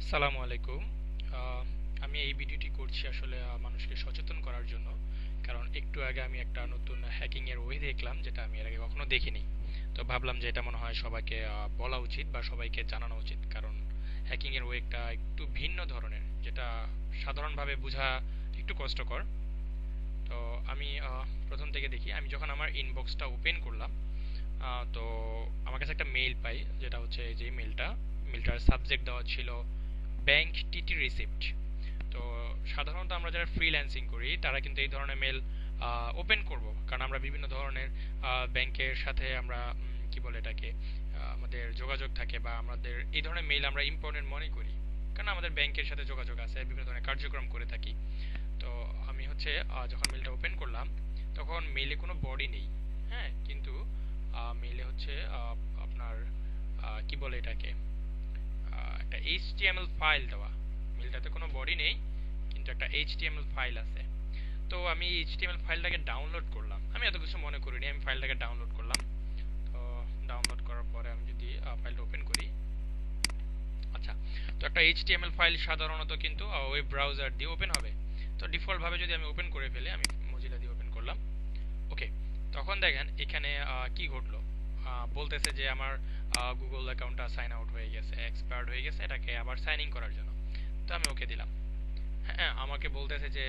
আসসালামু আলাইকুম। আহ, আমি এই ভিডিওটি করছি আসলে মানুষকে সচেতন করার জন্য। কারণ একটু আগে আমি একটা নতুন হ্যাকিং এর ওয়ে দেখলাম, যেটা আমি এর আগে কখনো দেখিনি। তো ভাবলাম যে এটা মনে হয় সবাইকে বলা উচিত বা সবাইকে জানানো উচিত। কারণ হ্যাকিং এর ওয়েটা একটু ভিন্ন ধরনের, যেটা সাধারণভাবে বোঝা একটু কষ্টকর। তো আমি প্রথম থেকে দেখি, আমি যখন আমার ইনবক্সটা ওপেন করলাম, তো আমার কাছে একটা মেইল পাই, যেটা হচ্ছে যে মেইলটার সাবজেক্ট দেওয়া ছিল ব্যাংক টিটি রিসিপ্ট। তো সাধারণত আমরা যারা ফ্রিল্যান্সিং করি তারা কিন্তু এই ধরনের মেল ওপেন করব, কারণ আমরা বিভিন্ন ধরনের ব্যাংকের সাথে আমরা কি বলে এটাকে আমাদের যোগাযোগ থাকে, বা আমাদের এই ধরনের মেইল আমরা ইম্পর্টেন্ট মনে করি, কারণ আমাদের ব্যাংকের সাথে যোগাযোগ আছে, বিভিন্ন ধরনের কার্যক্রম করে থাকি। তো আমি হচ্ছে যখন মেইলটা ওপেন করলাম, তখন মেইলে কোনো বডি নেই। হ্যাঁ, কিন্তু মেইলে হচ্ছে আপনার কি বলে এটাকে একটা এইচটিএমএল ফাইল দেওয়া। মেইলটাতে কোনো বডি নেই, কিন্তু একটা এইচটিএমএল ফাইল আছে। তো আমি এইচটিএমএল ফাইলটাকে ডাউনলোড করলাম, আমি এত কিছু মনে করিনি, আমি ফাইলটাকে ডাউনলোড করলাম। তো ডাউনলোড করার পরে আমি যদি ফাইলটা ওপেন করি, আচ্ছা, তো একটা এইচটিএমএল ফাইল সাধারণত কিন্তু ওয়েব ব্রাউজার দিয়ে ওপেন হবে। তো ডিফল্ট ভাবে যদি আমি ওপেন করে ফেলি, আমি মজিলা দিয়ে ওপেন করলাম। ওকে, তখন দেখেন এখানে কি ঘটলো। বলতেছে যে আমার গুগল অ্যাকাউন্টটা সাইন আউট হয়ে গেছে, এক্সপায়ার্ড হয়ে গেছে, এটাকে আবার সাইন ইন করার জন্য। তো আমি ওকে দিলাম। হ্যাঁ, আমাকে বলতেছে যে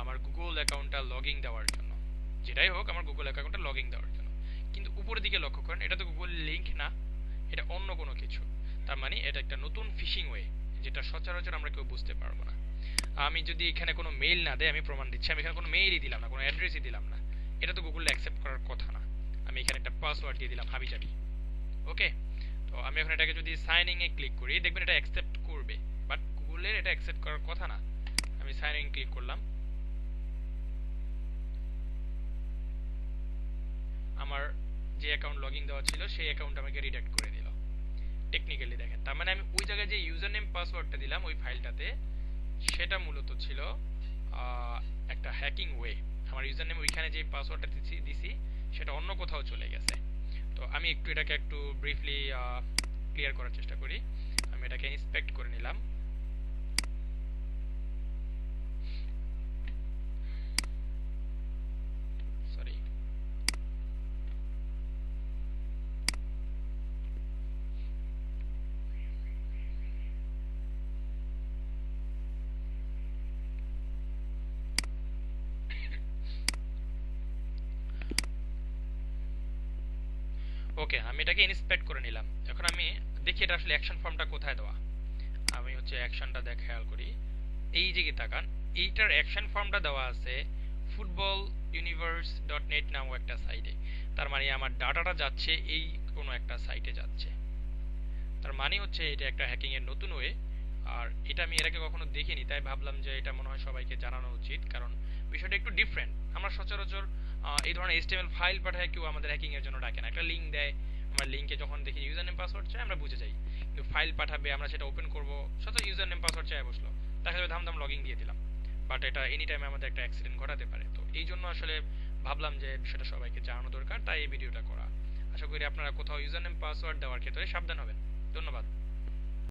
আমার গুগল অ্যাকাউন্টটা লগইন দেওয়ার জন্য, যেটাই হোক আমার গুগল অ্যাকাউন্টটা লগইন দেওয়ার জন্য। কিন্তু উপরের দিকে লক্ষ্য করেন, এটা তো গুগল লিংক না, এটা অন্য কোনো কিছু। তার মানে এটা একটা নতুন ফিশিং ওয়ে, যেটা সচরাচর আমরা কেউ বুঝতে পারবো না। আমি যদি এখানে কোনো মেইল না দেয়, আমি প্রমাণ দিচ্ছি, আমি এখানে কোনো মেইলই দিলাম না, কোনো অ্যাড্রেসই দিলাম না, এটা তো গুগল অ্যাকসেপ্ট করার কথা না। আমি এখানে একটা পাসওয়ার্ড দিয়ে দিলাম হাবিজাবি। ওকে, তো আমি এখন এটাকে যদি সাইন ইন এ ক্লিক করি, দেখবেন এটা অ্যাকসেপ্ট করবে, বাট গুগলের এটা অ্যাকসেপ্ট করার কথা না। আমি সাইন ইন ক্লিক করলাম, আমার যে অ্যাকাউন্ট লগইন দেওয়া ছিল সেই অ্যাকাউন্ট আমাকে রিডাক্ট করে দিল। টেকনিক্যালি দেখেন, তার মানে আমি ওই জায়গায় যে ইউজার নেম পাসওয়ার্ডটা দিলাম ওই ফাইলটাতে, সেটা মূলত ছিল আহ, একটা হ্যাকিং ওয়ে। আমার ইউজার নেম ওইখানে যে পাসওয়ার্ডটা দিছি সেটা অন্য কোথাও চলে গেছে। তো আমি একটু এটাকে একটু ব্রিফলি ক্লিয়ার করার চেষ্টা করি। আমি এটাকে ইন্সপেক্ট করে নিলাম। সরি। ওকে, আমি এটাকে ইন্সপেক্ট করে নিলাম। এখন আমি দেখি এটা আসলে অ্যাকশন ফর্মটা কোথায় দেওয়া। আমি হচ্ছে অ্যাকশনটা খেয়াল করি, এই যে কি তাকান, এইটার অ্যাকশন ফর্মটা দেওয়া আছে ফুটবল ইউনিভার্স ডট নেট নামক একটা সাইটে। তার মানে আমার ডাটাটা যাচ্ছে এই কোনো একটা সাইটে যাচ্ছে। তার মানে হচ্ছে এটা একটা হ্যাকিং এর নতুন ওয়ে। আর এটা আমি এর আগে কখনো দেখিনি, তাই ভাবলাম যে এটা মনে হয় সবাইকে জানানো উচিত, কারণ বিষয়টা একটু ডিফারেন্ট। আমরা সচরাচর এই ধরনের এইচটিএমএল ফাইল পাঠায় কেউ আমাদের হ্যাকিং এর জন্য ডাকে না, একটা লিংক দেয়, আমরা লিংকে যখন দেখি ইউজার নেম পাসওয়ার্ড চাই আমরা বুঝে যাই। কিন্তু ফাইল পাঠাবে, আমরা সেটা ওপেন করব, সচরাচর ইউজার নেম পাসওয়ার্ড চাই বসলো, দেখা যাবে ধাম ধাম লগইন দিয়ে দিলাম। বাট এটা এনি টাইম আমাদের একটা অ্যাক্সিডেন্ট ঘটাতে পারে। তো এই জন্য আসলে ভাবলাম যে বিষয়টা সবাইকে জানানো দরকার, তাই এই ভিডিওটা করা। আশা করি আপনারা কোথাও ইউজার নেম পাসওয়ার্ড দেওয়ার ক্ষেত্রে সাবধান হবেন। ধন্যবাদ।